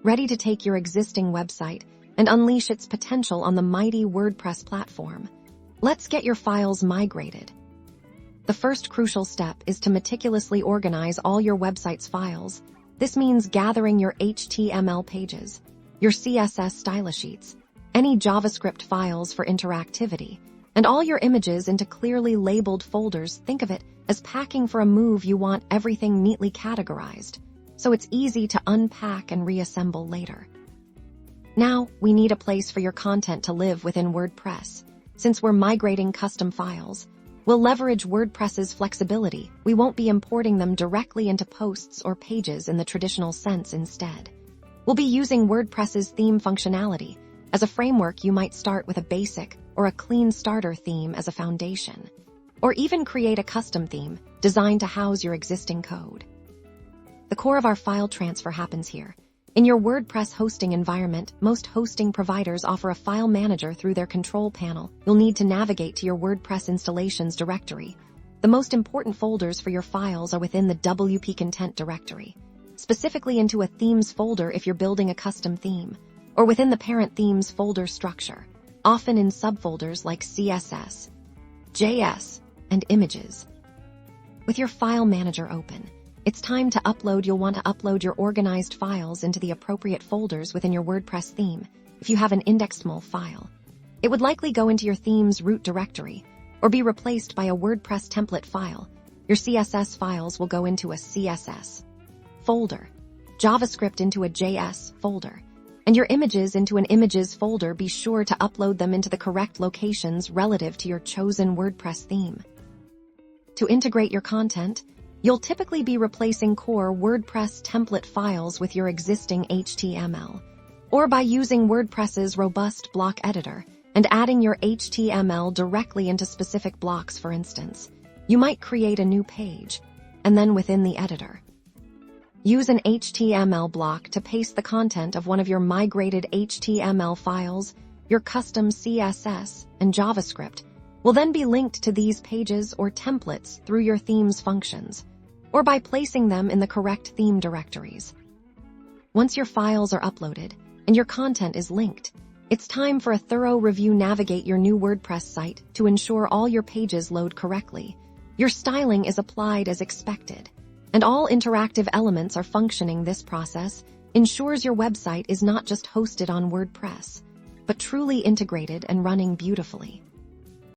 ready to take your existing website and unleash its potential on the mighty WordPress platform. Let's get your files migrated. The first crucial step is to meticulously organize all your website's files. This means gathering your HTML pages, your CSS style sheets, any JavaScript files for interactivity, and all your images into clearly labeled folders. Think of it as packing for a move. You want everything neatly categorized, so it's easy to unpack and reassemble later. Now, we need a place for your content to live within WordPress. Since we're migrating custom files, we'll leverage WordPress's flexibility. We won't be importing them directly into posts or pages in the traditional sense. Instead, we'll be using WordPress's theme functionality. As a framework, you might start with a basic or a clean starter theme as a foundation, or even create a custom theme designed to house your existing code. The core of our file transfer happens here. In your WordPress hosting environment, most hosting providers offer a file manager through their control panel. You'll need to navigate to your WordPress installations directory. The most important folders for your files are within the WP content directory, specifically into a themes folder if you're building a custom theme, or within the parent themes folder structure, often in subfolders like CSS, JS, and images. With your file manager open, it's time to upload. You'll want to upload your organized files into the appropriate folders within your WordPress theme. If you have an indexed.mol file, it would likely go into your theme's root directory or be replaced by a WordPress template file. Your CSS files will go into a CSS folder, JavaScript into a JS folder, and your images into an images folder. Be sure to upload them into the correct locations relative to your chosen WordPress theme. To integrate your content, you'll typically be replacing core WordPress template files with your existing HTML, or by using WordPress's robust block editor and adding your HTML directly into specific blocks. For instance, you might create a new page, and then within the editor, use an HTML block to paste the content of one of your migrated HTML files. Your custom CSS and JavaScript will then be linked to these pages or templates through your theme's functions, or by placing them in the correct theme directories. Once your files are uploaded and your content is linked, it's time for a thorough review. Navigate your new WordPress site to ensure all your pages load correctly, your styling is applied as expected, and all interactive elements are functioning. This process ensures your website is not just hosted on WordPress, but truly integrated and running beautifully.